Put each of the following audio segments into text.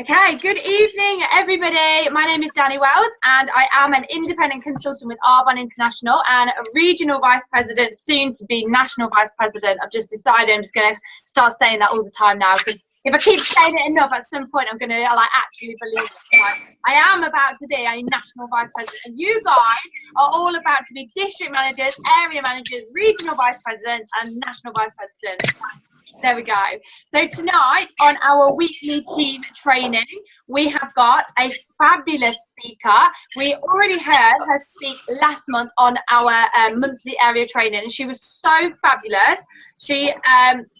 Okay, good evening, everybody. My name is Danny Wells, and I am an independent consultant with Adhd International and a regional vice president, soon to be national vice president. I've just decided I'm just going to start saying that all the time now, because if I keep saying it enough, at some point I'm going to actually believe it. So I am about to be a national vice president, and you guys are all about to be district managers, area managers, regional vice presidents, and national vice presidents. There we go. So tonight on our weekly team training, we have got a fabulous speaker. We already heard her speak last month on our monthly area training, and she was so fabulous. She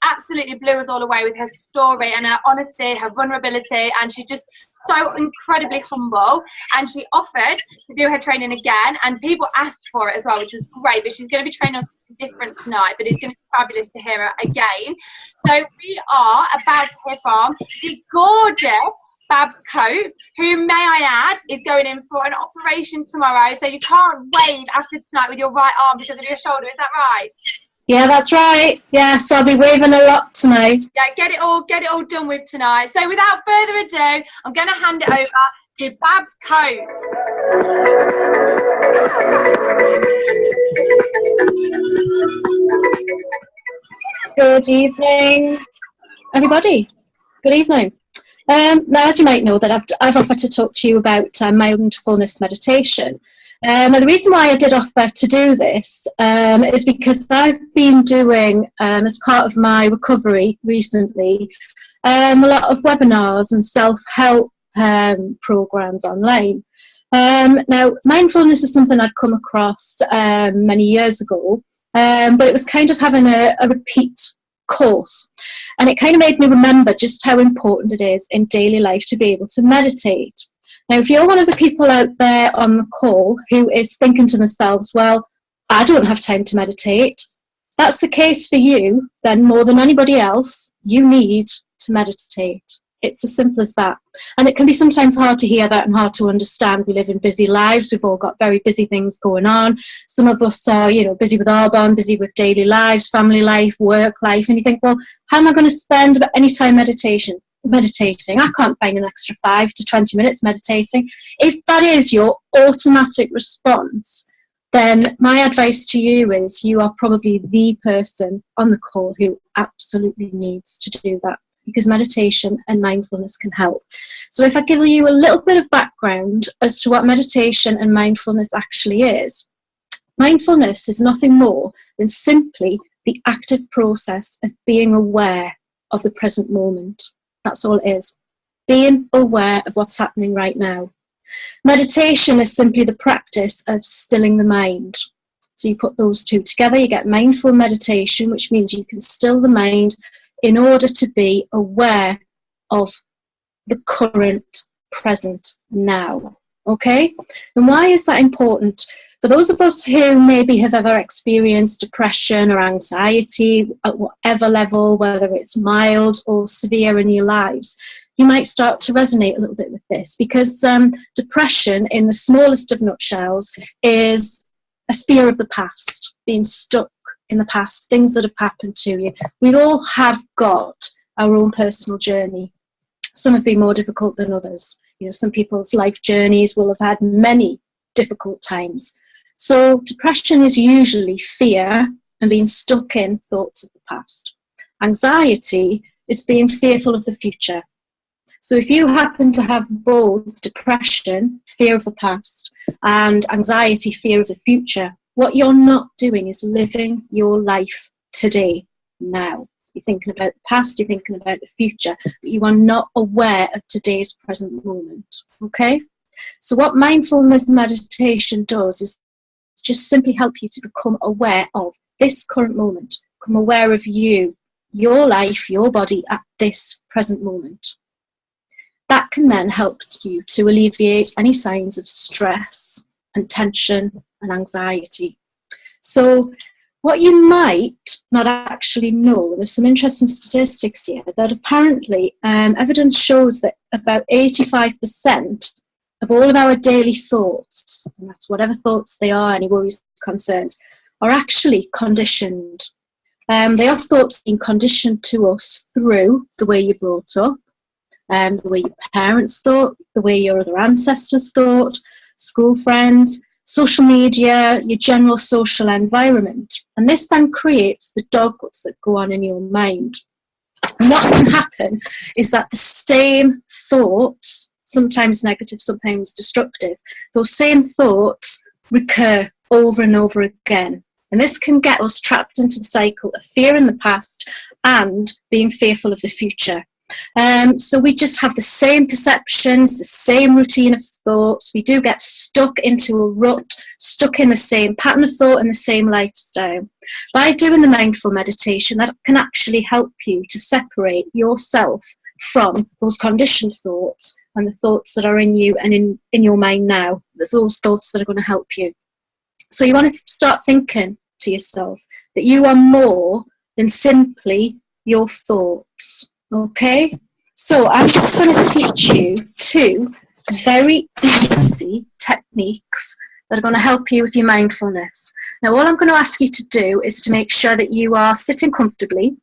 absolutely blew us all away with her story and her honesty, her vulnerability, and she's just so incredibly humble. And she offered to do her training again, and people asked for it as well, which was great. But she's going to be training us different tonight, but it's going to be fabulous to hear her again. So we are about to hear from the gorgeous Babs Cope, who, may I add, is going in for an operation tomorrow. So you can't wave after tonight with your right arm because of your shoulder. Is that right? Yeah, that's right. Yes, I'll be waving a lot tonight. Yeah, get it all done with tonight. So without further ado, I'm going to hand it over to Babs Cope. Good evening, everybody. Good evening. Now, as you might know, that I've offered to talk to you about mindfulness meditation. Now, the reason why I did offer to do this is because I've been doing, as part of my recovery recently, a lot of webinars and self-help programs online. Now, mindfulness is something I'd come across many years ago, but it was kind of having a repeat course, and it kind of made me remember just how important it is in daily life to be able to meditate. Now, if you're one of the people out there on the call who is thinking to themselves, well, I don't have time to meditate, that's the case for you, then more than anybody else, you need to meditate. It's as simple as that. And it can be sometimes hard to hear that and hard to understand. We live in busy lives. We've all got very busy things going on. Some of us are, busy with Adhd, busy with daily lives, family life, work life. And you think, well, how am I going to spend any time meditating? I can't find an extra 5 to 20 minutes meditating. If that is your automatic response, then my advice to you is you are probably the person on the call who absolutely needs to do that, because meditation and mindfulness can help. So if I give you a little bit of background as to what meditation and mindfulness actually is, mindfulness is nothing more than simply the active process of being aware of the present moment. That's all it is. Being aware of what's happening right now. Meditation is simply the practice of stilling the mind. So you put those two together, you get mindful meditation, which means you can still the mind in order to be aware of the current, present, now. Okay? And why is that important? For those of us who maybe have ever experienced depression or anxiety at whatever level, whether it's mild or severe in your lives, you might start to resonate a little bit with this, because depression, in the smallest of nutshells, is a fear of the past, being stuck in the past, things that have happened to you. We all have got our own personal journey. Some have been more difficult than others. Some people's life journeys will have had many difficult times. So depression is usually fear and being stuck in thoughts of the past. Anxiety is being fearful of the future. So if you happen to have both depression, fear of the past, and anxiety, fear of the future, what you're not doing is living your life today, now. You're thinking about the past, you're thinking about the future, but you are not aware of today's present moment, okay? So what mindfulness meditation does is just simply help you to become aware of this current moment, become aware of you, your life, your body at this present moment. That can then help you to alleviate any signs of stress and tension and anxiety. So what you might not actually know, there's some interesting statistics here, that apparently evidence shows that about 85% of all of our daily thoughts, and that's whatever thoughts they are, any worries, concerns, are actually conditioned. They are thoughts being conditioned to us through the way you're brought up, the way your parents thought, the way your other ancestors thought, school friends, social media, your general social environment. And this then creates the dogwoods that go on in your mind. And what can happen is that the same thoughts, sometimes negative, sometimes destructive, those same thoughts recur over and over again. And this can get us trapped into the cycle of fear in the past and being fearful of the future. So we just have the same perceptions, the same routine of thoughts. We do get stuck into a rut, stuck in the same pattern of thought and the same lifestyle. By doing the mindful meditation, that can actually help you to separate yourself from those conditioned thoughts and the thoughts that are in you and in your mind now, those thoughts that are going to help you. So you want to start thinking to yourself that you are more than simply your thoughts. Okay, so I'm just going to teach you 2 very easy techniques that are going to help you with your mindfulness. Now, all I'm going to ask you to do is to make sure that you are sitting comfortably,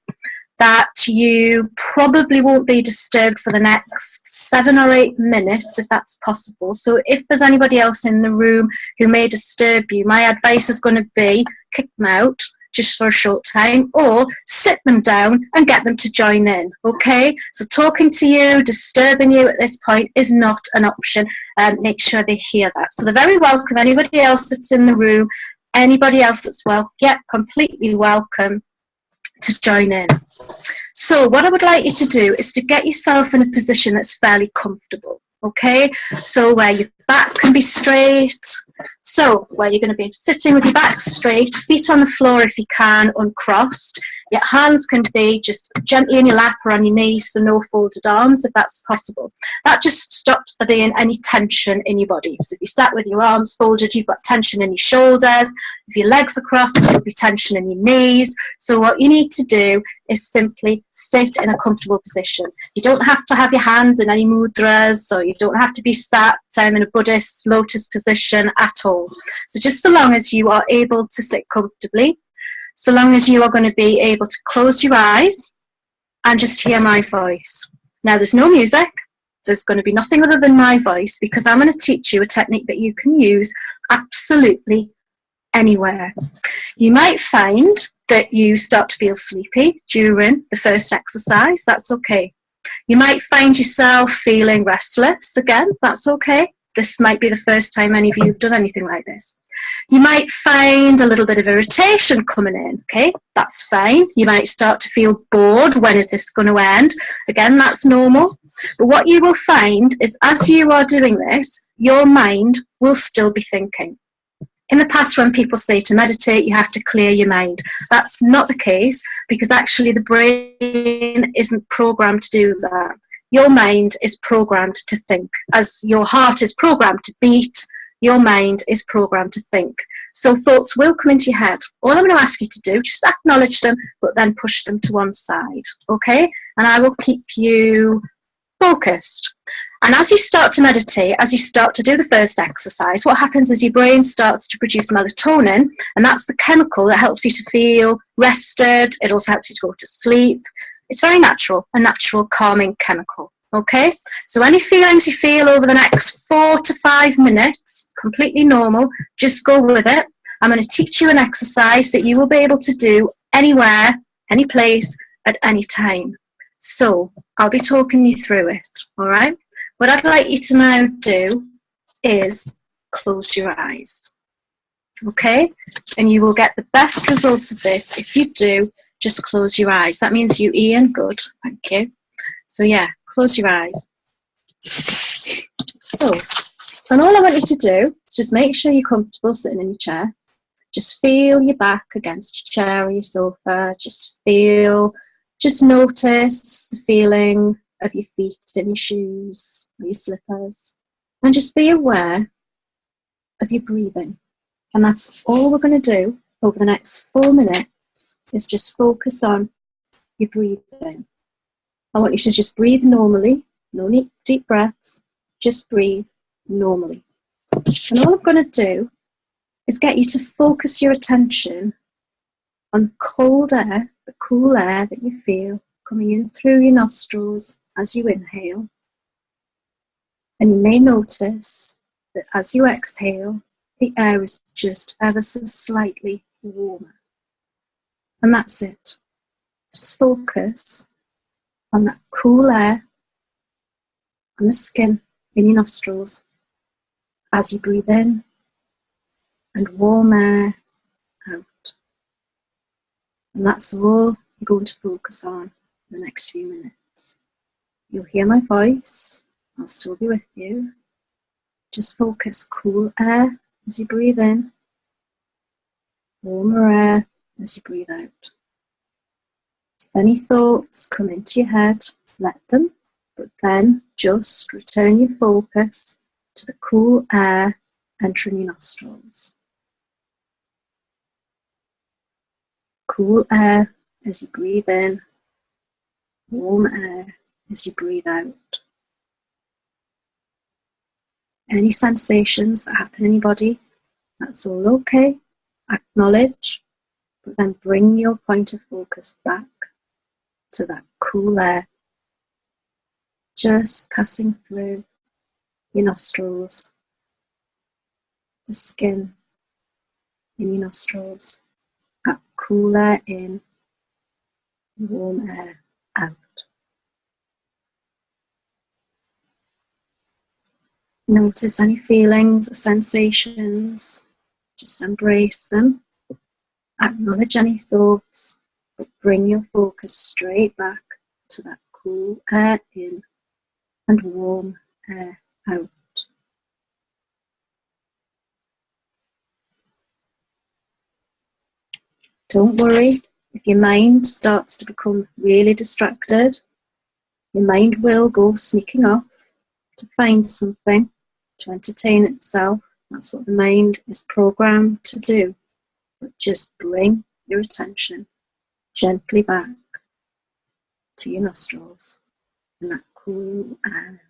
that you probably won't be disturbed for the next 7 or 8 minutes, if that's possible. So if there's anybody else in the room who may disturb you, my advice is going to be kick them out just for a short time, or sit them down and get them to join in. Okay, so talking to you, disturbing you at this point is not an option. Make sure they hear that. So they're very welcome. Anybody else that's in the room, anybody else that's completely welcome to join in. So what I would like you to do is to get yourself in a position that's fairly comfortable. Okay, so where your back can be straight, so where you're going to be sitting with your back straight, feet on the floor if you can, uncrossed. Your hands can be just gently in your lap or on your knees, so no folded arms if that's possible. That just stops there being any tension in your body. So if you sat with your arms folded, you've got tension in your shoulders. If your legs are crossed, there'll be tension in your knees. So what you need to do is simply sit in a comfortable position. You don't have to have your hands in any mudras, so you don't have to be sat in a Buddhist lotus position at all. So just so long as you are able to sit comfortably, so long as you are going to be able to close your eyes and just hear my voice. Now there's no music, there's going to be nothing other than my voice, because I'm going to teach you a technique that you can use absolutely anywhere. You might find that you start to feel sleepy during the first exercise. That's okay. You might find yourself feeling restless again. That's okay. This might be the first time any of you have done anything like this. You might find a little bit of irritation coming in. Okay, that's fine. You might start to feel bored. When is this going to end? Again, that's normal. But what you will find is as you are doing this, your mind will still be thinking. In the past, when people say to meditate, you have to clear your mind. That's not the case, because actually the brain isn't programmed to do that. Your mind is programmed to think. As your heart is programmed to beat, your mind is programmed to think. So thoughts will come into your head. All I'm going to ask you to do, just acknowledge them, but then push them to one side, okay? And I will keep you focused. And as you start to meditate, as you start to do the first exercise, what happens is your brain starts to produce melatonin, and that's the chemical that helps you to feel rested. It also helps you to go to sleep. It's very natural, a natural calming chemical, okay? So any feelings you feel over the next 4 to 5 minutes, completely normal, just go with it. I'm going to teach you an exercise that you will be able to do anywhere, any place, at any time. So I'll be talking you through it, all right? What I'd like you to now do is close your eyes, okay? And you will get the best results of this if you do just close your eyes. That means you, Ian. Good, thank you. So yeah, close your eyes. So, and all I want you to do is just make sure you're comfortable sitting in your chair. Just feel your back against your chair or your sofa. Just notice the feeling of your feet in your shoes or your slippers, and just be aware of your breathing. And that's all we're going to do over the next 4 minutes, is just focus on your breathing. I want you to just breathe normally, no deep breaths, just breathe normally. And all I'm going to do is get you to focus your attention on cold air, the cool air that you feel coming in through your nostrils as you inhale, And you may notice that as you exhale, the air is just ever so slightly warmer. And that's it. Just focus on that cool air on the skin in your nostrils as you breathe in, and warm air out. And that's all you're going to focus on the next few minutes. You'll hear my voice, I'll still be with you. Just focus cool air as you breathe in, warmer air as you breathe out. If any thoughts come into your head, let them, but then just return your focus to the cool air entering your nostrils. Cool air as you breathe in, warm air as you breathe out. Any sensations that happen in your body, that's all okay. Acknowledge, but then bring your point of focus back to that cool air, just passing through your nostrils, the skin in your nostrils, that cool air in, warm air out. Notice any feelings or sensations, just embrace them. Acknowledge any thoughts, but bring your focus straight back to that cool air in and warm air out. Don't worry if your mind starts to become really distracted. Your mind will go sneaking off to find something to entertain itself. That's what the mind is programmed to do. But just bring your attention gently back to your nostrils and that cool air.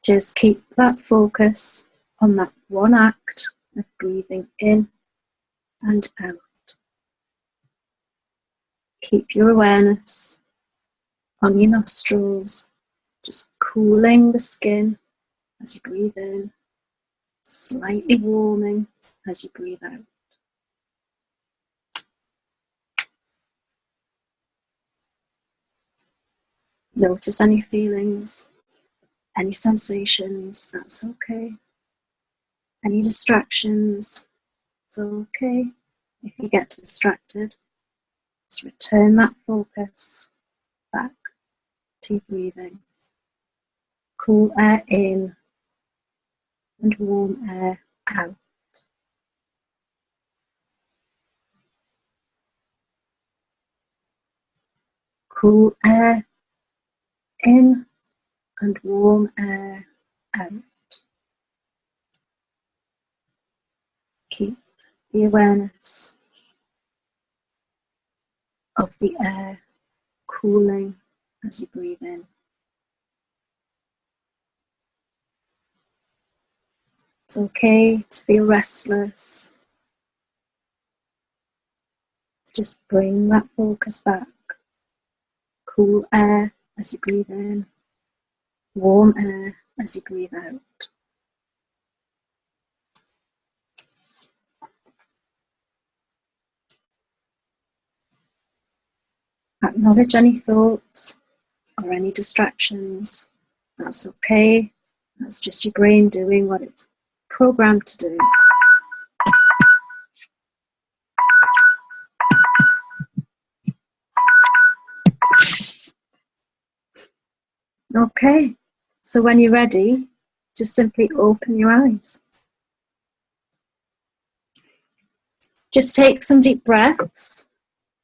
Just keep that focus on that one act of breathing in and out. Keep your awareness on your nostrils, just cooling the skin as you breathe in, slightly warming as you breathe out. Notice any feelings, any sensations, that's okay. Any distractions, it's okay. If you get distracted, just return that focus back to your breathing. Cool air in and warm air out. Cool air in and warm air out. Keep the awareness of the air cooling as you breathe in. It's okay to feel restless. Just bring that focus back. Cool air as you breathe in, warm air as you breathe out. Acknowledge any thoughts or any distractions. That's okay. That's just your brain doing what it's programmed to do. Okay, so when you're ready, just simply open your eyes. Just take some deep breaths.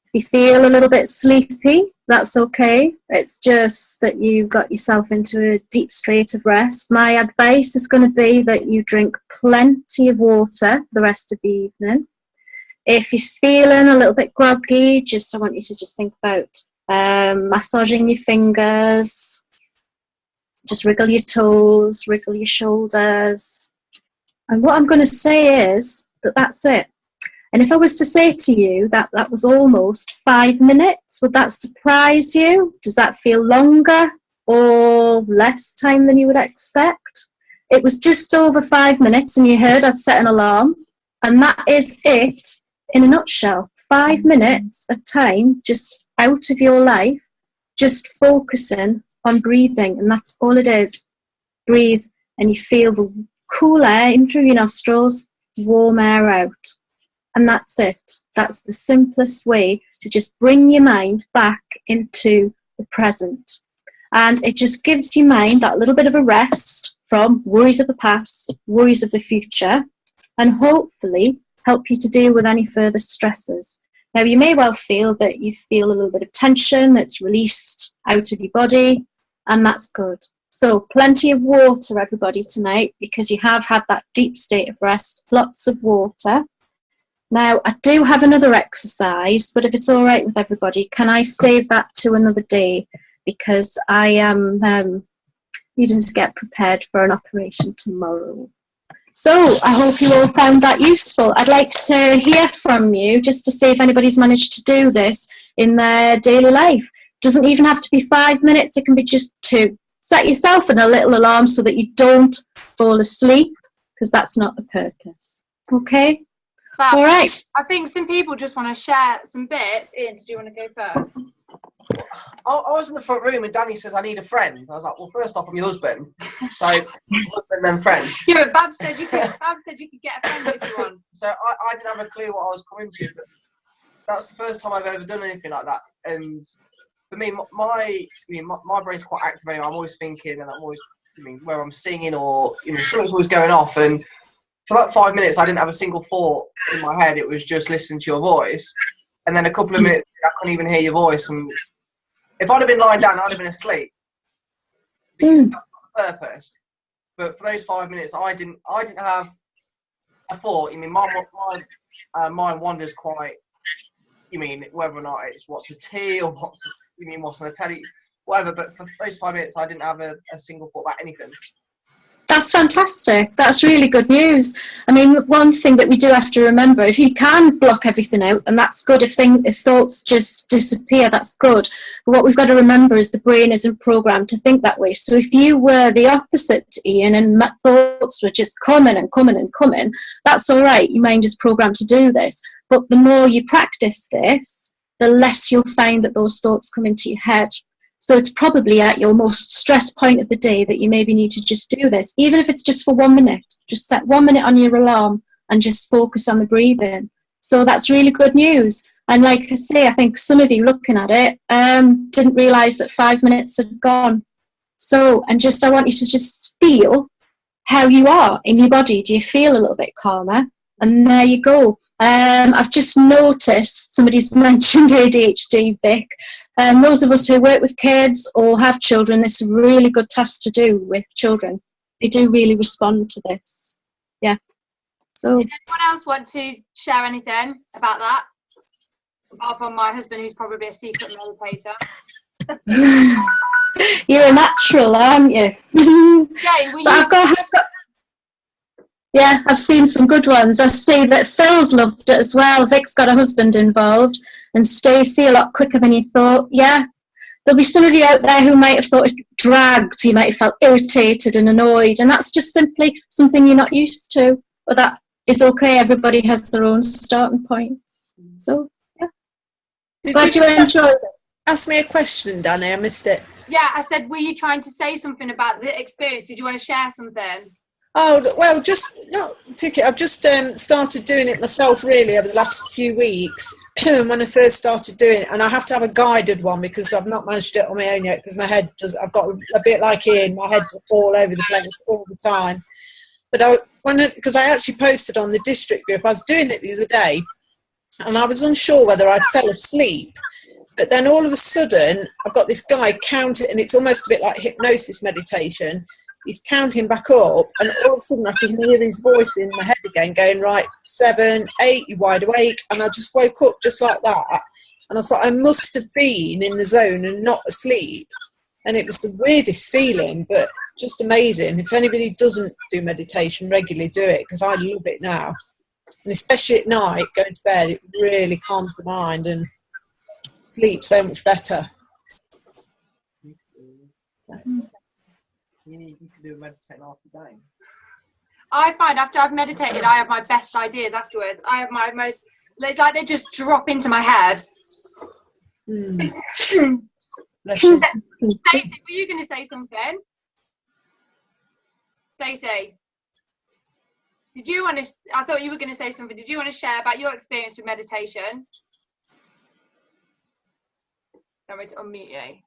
If you feel a little bit sleepy, that's okay. It's just that you got yourself into a deep state of rest. My advice is going to be that you drink plenty of water for the rest of the evening. If you're feeling a little bit groggy, I want you to just think about massaging your fingers. Just wriggle your toes, wriggle your shoulders. And what I'm going to say is that that's it. And if I was to say to you that that was almost 5 minutes, would that surprise you? Does that feel longer or less time than you would expect? It was just over 5 minutes, and you heard I'd set an alarm, and that is it in a nutshell. 5 minutes of time just out of your life, just focusing on breathing, and that's all it is. Breathe, and you feel the cool air in through your nostrils, warm air out. And that's it. That's the simplest way to just bring your mind back into the present. And it just gives your mind that little bit of a rest from worries of the past, worries of the future, and hopefully help you to deal with any further stresses. Now, you may well feel that you feel a little bit of tension that's released out of your body, and that's good. So plenty of water, everybody, tonight, because you have had that deep state of rest. Lots of water. Now, I do have another exercise, but if it's all right with everybody, can I save that to another day? Because I am needing to get prepared for an operation tomorrow. So I hope you all found that useful. I'd like to hear from you just to see if anybody's managed to do this in their daily life. It doesn't even have to be 5 minutes. It can be just 2. Set yourself a little alarm so that you don't fall asleep, because that's not the purpose. Okay? Fab. All right. I think some people just want to share some bits. Ian, did you want to go first? I was in the front room and Danny says, I need a friend. I was like, well, first off, I'm your husband. So, husband then friend. Yeah, but Bab said you could get a friend if you want. So I didn't have a clue what I was coming to, but that's the first time I've ever done anything like that. And for me, my brain's quite active anyway. I'm always thinking, and I'm always, where I'm singing or, something's always going off. And for that 5 minutes, I didn't have a single thought in my head. It was just listening to your voice. And then a couple of minutes, I couldn't even hear your voice. And if I'd have been lying down, I'd have been asleep. Because that's not the purpose. But for those 5 minutes, I didn't have a thought. My mind wanders quite. Whether or not it's what's the tea or what's on the telly, whatever. But for those 5 minutes, I didn't have a single thought about anything. That's fantastic. That's really good news. I mean, one thing that we do have to remember, if you can block everything out, and that's good. If thoughts just disappear, that's good. But what we've got to remember is the brain isn't programmed to think that way. So if you were the opposite to Ian and thoughts were just coming and coming and coming, that's all right. Your mind is programmed to do this. But the more you practice this, the less you'll find that those thoughts come into your head. So it's probably at your most stressed point of the day that you maybe need to just do this. Even if it's just for 1 minute, just set 1 minute on your alarm and just focus on the breathing. So that's really good news. And like I say, I think some of you looking at it didn't realise that 5 minutes had gone. So, and I want you to just feel how you are in your body. Do you feel a little bit calmer? And there you go. I've just noticed somebody's mentioned ADHD, Vic. Those of us who work with kids or have children, it's a really good task to do with children. They do really respond to this. Yeah. So. Did anyone else want to share anything about that? Apart from my husband, who's probably a secret meditator. You're a natural, aren't you? Yeah, I've seen some good ones. I see that Phil's loved it as well. Vic's got a husband involved. And Stacey, a lot quicker than you thought. Yeah, there'll be some of you out there who might have thought it dragged. You might have felt irritated and annoyed. And that's just simply something you're not used to. But that is okay. Everybody has their own starting points. So, yeah. Glad you enjoyed it. Ask me a question, Danny. I missed it. Yeah, I said, were you trying to say something about the experience? Did you want to share something? Oh, well, I've just started doing it myself really over the last few weeks when I first started doing it, and I have to have a guided one because I've not managed to do it on my own yet because I've got a bit like Ian, my head's all over the place all the time. But because I actually posted on the district group, I was doing it the other day and I was unsure whether I'd fell asleep. But then all of a sudden, I've got this guy counting, and it's almost a bit like hypnosis meditation. He's counting back up, and all of a sudden I can hear his voice in my head again going, right, 7, 8, you're wide awake. And I just woke up just like that. And I thought I must have been in the zone and not asleep. And it was the weirdest feeling, but just amazing. If anybody doesn't do meditation regularly, do it, because I love it now. And especially at night, going to bed, it really calms the mind and sleep so much better. You need to do meditate after day. I find after I've meditated, I have my best ideas afterwards. I have my most, it's like they just drop into my head. Stacey, were you going to say something? Stacey, did you want to, I thought you were going to say something. Did you want to share about your experience with meditation? I'm going to unmute you.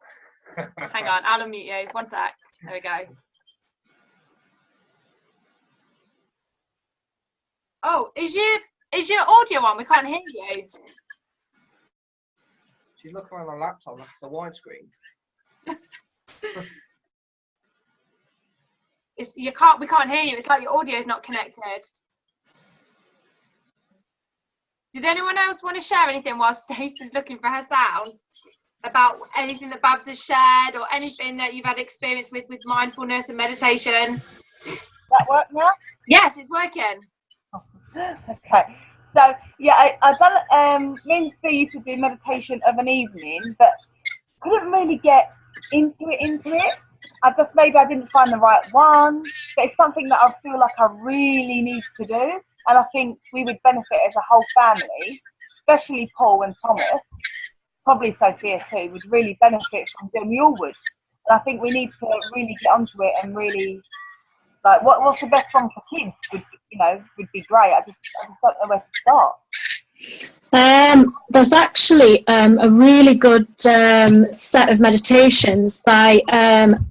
Hang on, I'll unmute you. One sec. There we go. Oh, is your audio on? We can't hear you. She's looking around on a laptop like it's a widescreen. We can't hear you. It's like your audio is not connected. Did anyone else want to share anything while Stacey's looking for her sound? About anything that Babs has shared or anything that you've had experience with mindfulness and meditation? That work now? Yes, it's working. Okay. So, yeah, I've done, me and Sue used to do meditation of an evening, but couldn't really get into it. Maybe I didn't find the right one, but it's something that I feel like I really need to do. And I think we would benefit as a whole family, especially Paul and Thomas, probably Sophia too, would really benefit from doing. We all would. And I think we need to really get onto it and really, like, what's the best one for kids would be great. I just don't know where to start. There's actually a really good set of meditations by,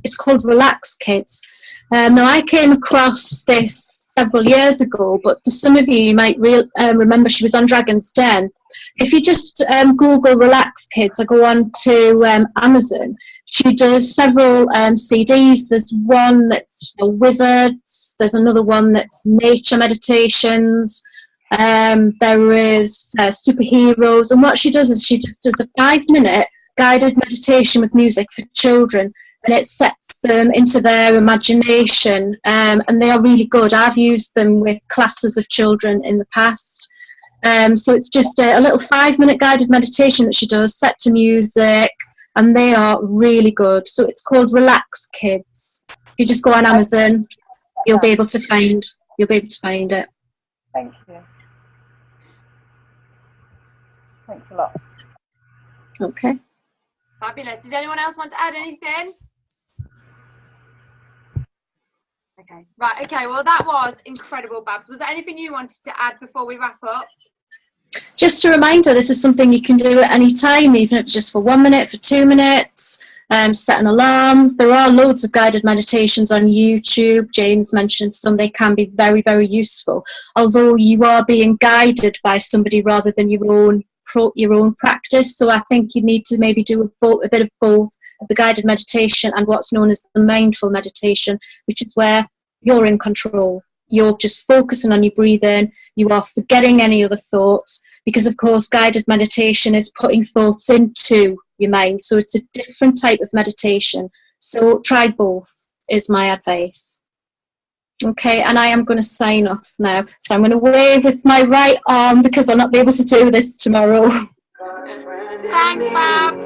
it's called Relax Kids. Now, I came across this several years ago, but for some of you might remember she was on Dragon's Den. If you just Google Relax Kids or go on to Amazon, she does several CDs. There's one that's for wizards. There's another one that's nature meditations. There is superheroes. And what she does is she just does a 5-minute guided meditation with music for children. And it sets them into their imagination. And they are really good. I've used them with classes of children in the past. So it's just a little 5-minute guided meditation that she does, set to music, and they are really good. So it's called Relax Kids. If you just go on Amazon, you'll be able to find it. Thank you. Thanks a lot. Okay. Fabulous. Does anyone else want to add anything? Okay. Right. Okay. Well, that was incredible, Babs. Was there anything you wanted to add before we wrap up? Just a reminder, this is something you can do at any time, even if it's just for 1 minute, for 2 minutes. Set an alarm. There are loads of guided meditations on YouTube. Jane's mentioned some. They can be very, very useful. Although you are being guided by somebody rather than your own practice. So I think you need to maybe do a bit of both, of the guided meditation and what's known as the mindful meditation, which is where you're in control. You're just focusing on your breathing. You are forgetting any other thoughts, because of course guided meditation is putting thoughts into your mind. So it's a different type of meditation. So try both is my advice. Okay, and I am going to sign off now. So I'm going to wave with my right arm because I'll not be able to do this tomorrow. Thanks, Babs.